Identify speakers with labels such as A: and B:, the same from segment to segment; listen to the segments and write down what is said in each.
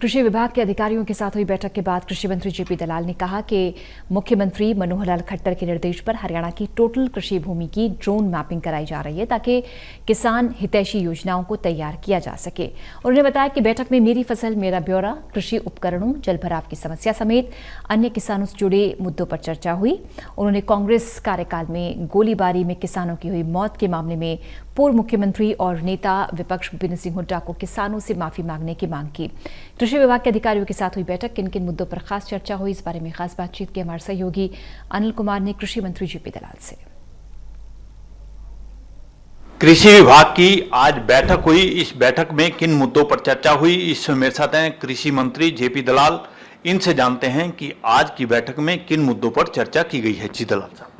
A: कृषि विभाग के अधिकारियों के साथ हुई बैठक के बाद कृषि मंत्री जेपी दलाल ने कहा कि मुख्यमंत्री मनोहर लाल खट्टर के निर्देश पर हरियाणा की टोटल कृषि भूमि की ड्रोन मैपिंग कराई जा रही है ताकि किसान हितैषी योजनाओं को तैयार किया जा सके। उन्होंने बताया कि बैठक में मेरी फसल मेरा ब्यौरा, कृषि उपकरणों, जलभराव की समस्या समेत अन्य किसानों से जुड़े मुद्दों पर चर्चा हुई। उन्होंने कांग्रेस कार्यकाल में गोलीबारी में किसानों की हुई मौत के मामले में पूर्व मुख्यमंत्री और नेता विपक्ष भूपेंद्र सिंह हुड्डा को किसानों से माफी मांगने की मांग की। कृषि विभाग के अधिकारियों के साथ हुई बैठक, किन किन मुद्दों पर खास चर्चा हुई, इस बारे में खास बातचीत की हमारे सहयोगी अनिल कुमार ने कृषि मंत्री जेपी दलाल से।
B: कृषि विभाग की आज बैठक हुई। इस बैठक में किन मुद्दों पर चर्चा हुई, इस मेरे साथ हैं कृषि मंत्री जेपी दलाल। इनसे जानते हैं कि आज की बैठक में किन मुद्दों पर चर्चा की गई है। जी दलाल साहब,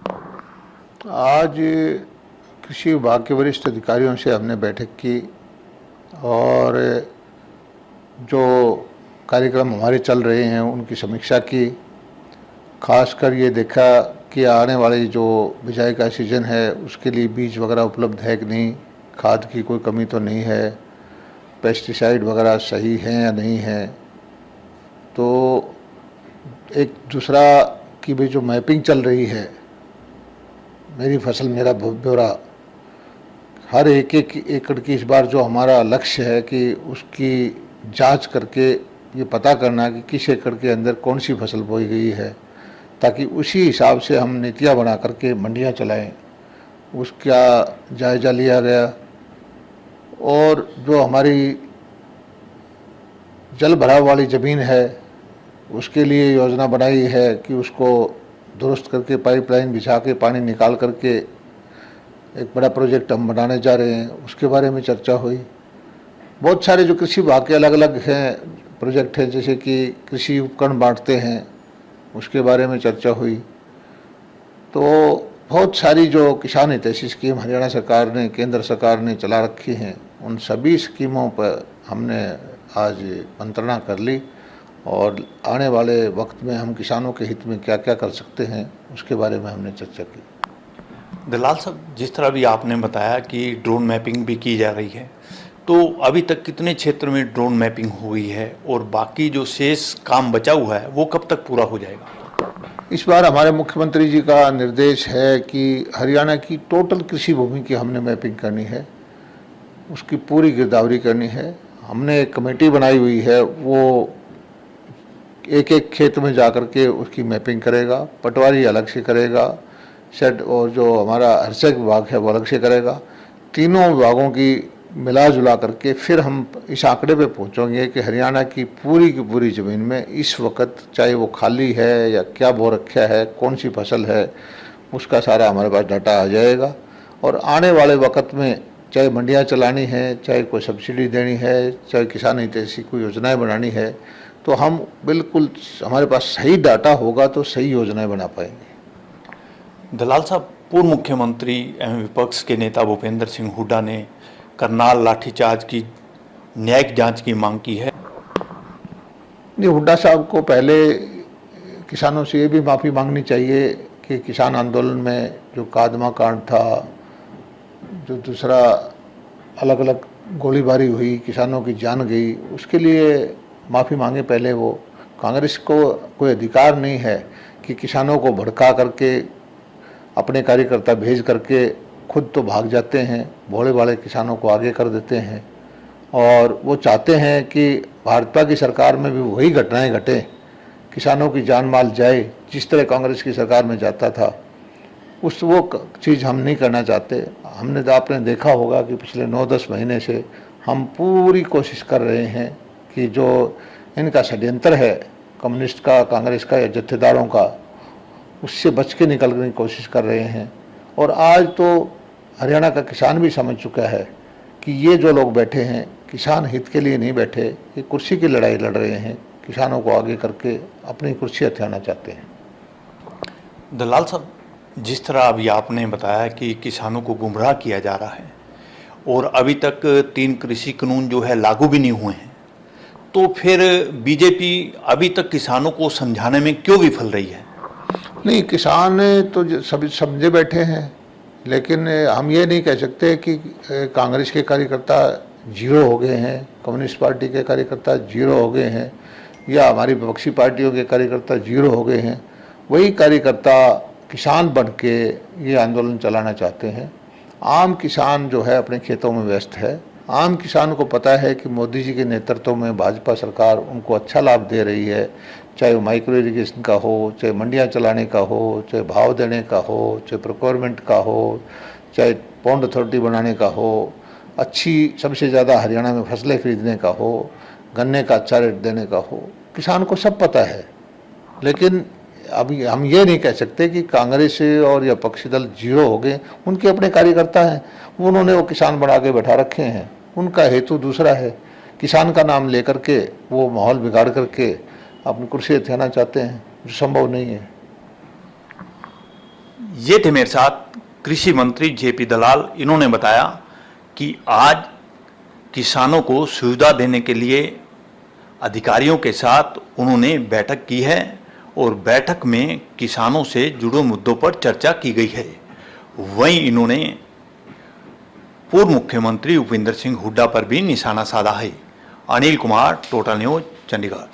C: आज कृषि विभाग के वरिष्ठ अधिकारियों से हमने बैठक की और जो कार्यक्रम हमारे चल रहे हैं उनकी समीक्षा की। खासकर ये देखा कि आने वाली जो बिजाई का सीज़न है उसके लिए बीज वगैरह उपलब्ध है कि नहीं, खाद की कोई कमी तो नहीं है, पेस्टिसाइड वगैरह सही हैं या नहीं है। तो एक दूसरा की भी जो मैपिंग चल रही है, मेरी फसल मेरा ब्यौरा, हर एक एकड़ की इस बार जो हमारा लक्ष्य है कि उसकी जांच करके ये पता करना कि किस एकड़ के अंदर कौन सी फसल बोई गई है, ताकि उसी हिसाब से हम नीतियाँ बना करके मंडियाँ चलाएं। उसका जायज़ा लिया गया। और जो हमारी जल भराव वाली ज़मीन है उसके लिए योजना बनाई है कि उसको दुरुस्त करके पाइपलाइन बिछा के पानी निकाल करके एक बड़ा प्रोजेक्ट हम बनाने जा रहे हैं, उसके बारे में चर्चा हुई। बहुत सारे जो कृषि विभाग के अलग अलग हैं प्रोजेक्ट हैं, जैसे कि कृषि उपकरण बांटते हैं, उसके बारे में चर्चा हुई। तो बहुत सारी जो किसान हितैषी स्कीम हरियाणा सरकार ने, केंद्र सरकार ने चला रखी हैं, उन सभी स्कीमों पर हमने आज मंत्रणा कर ली और आने वाले वक्त में हम किसानों के हित में क्या क्या कर सकते हैं उसके बारे में हमने चर्चा की।
B: दलाल साहब, जिस तरह भी आपने बताया कि ड्रोन मैपिंग भी की जा रही है, तो अभी तक कितने क्षेत्र में ड्रोन मैपिंग हुई है और बाकी जो शेष काम बचा हुआ है वो कब तक पूरा हो जाएगा?
C: इस बार हमारे मुख्यमंत्री जी का निर्देश है कि हरियाणा की टोटल कृषि भूमि की हमने मैपिंग करनी है, उसकी पूरी गिरदावरी करनी है। हमने एक कमेटी बनाई हुई है, वो एक एक खेत में जा कर के उसकी मैपिंग करेगा, पटवारी अलग से करेगा, शेड और जो हमारा अर्चक विभाग है वो अलग से करेगा। तीनों विभागों की मिला जुला करके फिर हम इस आंकड़े पे पहुंचेंगे कि हरियाणा की पूरी ज़मीन में इस वक्त चाहे वो खाली है या क्या बो रखा है, कौन सी फसल है, उसका सारा हमारे पास डाटा आ जाएगा। और आने वाले वक्त में चाहे मंडियाँ चलानी है, चाहे कोई सब्सिडी देनी है, चाहे किसान हितैषी कोई योजनाएँ बनानी है, तो हम बिल्कुल हमारे पास सही डाटा होगा तो सही योजनाएँ बना पाएंगे।
B: दलाल साहब, पूर्व मुख्यमंत्री एवं विपक्ष के नेता भूपेंद्र सिंह हुड्डा ने करनाल लाठीचार्ज की न्यायिक जांच की मांग की है।
C: नहीं, हुड्डा साहब को पहले किसानों से ये भी माफ़ी मांगनी चाहिए कि किसान आंदोलन में जो कादमा कांड था, जो दूसरा अलग अलग गोलीबारी हुई, किसानों की जान गई, उसके लिए माफ़ी मांगे पहले वो। कांग्रेस को कोई अधिकार नहीं है कि किसानों को भड़का करके अपने कार्यकर्ता भेज करके खुद तो भाग जाते हैं, भोले भाले किसानों को आगे कर देते हैं। और वो चाहते हैं कि भाजपा की सरकार में भी वही घटनाएं घटें, किसानों की जान माल जाए जिस तरह कांग्रेस की सरकार में जाता था। वो चीज़ हम नहीं करना चाहते। हमने तो आपने देखा होगा कि पिछले 9-10 महीने से हम पूरी कोशिश कर रहे हैं कि जो इनका षड्यंत्र है कम्युनिस्ट का, कांग्रेस का या जत्थेदारों का, उससे बच के निकलने की कोशिश कर रहे हैं। और आज तो हरियाणा का किसान भी समझ चुका है कि ये जो लोग बैठे हैं किसान हित के लिए नहीं बैठे, ये कुर्सी की लड़ाई लड़ रहे हैं, किसानों को आगे करके अपनी कुर्सी हथियाना चाहते हैं।
B: दलाल साहब, जिस तरह अभी आपने बताया कि किसानों को गुमराह किया जा रहा है और अभी तक 3 कृषि कानून जो है लागू भी नहीं हुए हैं, तो फिर बीजेपी अभी तक किसानों को समझाने में क्यों विफल रही है?
C: नहीं, किसान तो सभी समझे बैठे हैं, लेकिन हम ये नहीं कह सकते कि कांग्रेस के कार्यकर्ता जीरो हो गए हैं, कम्युनिस्ट पार्टी के कार्यकर्ता जीरो हो गए हैं, या हमारी विपक्षी पार्टियों के कार्यकर्ता जीरो हो गए हैं, वही कार्यकर्ता किसान बन के ये आंदोलन चलाना चाहते हैं। आम किसान जो है अपने खेतों में व्यस्त है। आम किसान को पता है कि मोदी जी के नेतृत्व में भाजपा सरकार उनको अच्छा लाभ दे रही है, चाहे वो माइक्रो इरिगेशन का हो, चाहे मंडियां चलाने का हो, चाहे भाव देने का हो, चाहे प्रोक्योरमेंट का हो, चाहे पॉन्ड अथॉरिटी बनाने का हो, अच्छी सबसे ज़्यादा हरियाणा में फसलें खरीदने का हो, गन्ने का अच्छा रेट देने का हो। किसान को सब पता है, लेकिन अभी हम ये नहीं कह सकते कि कांग्रेस और या विपक्षी दल जीरो हो गए। उनके अपने कार्यकर्ता हैं, उन्होंने वो किसान बना के बैठा रखे हैं। उनका हेतु दूसरा है, किसान का नाम लेकर के वो माहौल बिगाड़ करके अपनी कुर्सी हथियाना चाहते हैं, जो संभव नहीं है।
B: ये थे मेरे साथ कृषि मंत्री जेपी दलाल। इन्होंने बताया कि आज किसानों को सुविधा देने के लिए अधिकारियों के साथ उन्होंने बैठक की है और बैठक में किसानों से जुड़े मुद्दों पर चर्चा की गई है। वहीं इन्होंने पूर्व मुख्यमंत्री भूपेंद्र सिंह हुड्डा पर भी निशाना साधा है। Anil Kumar, total news, Chandigarh.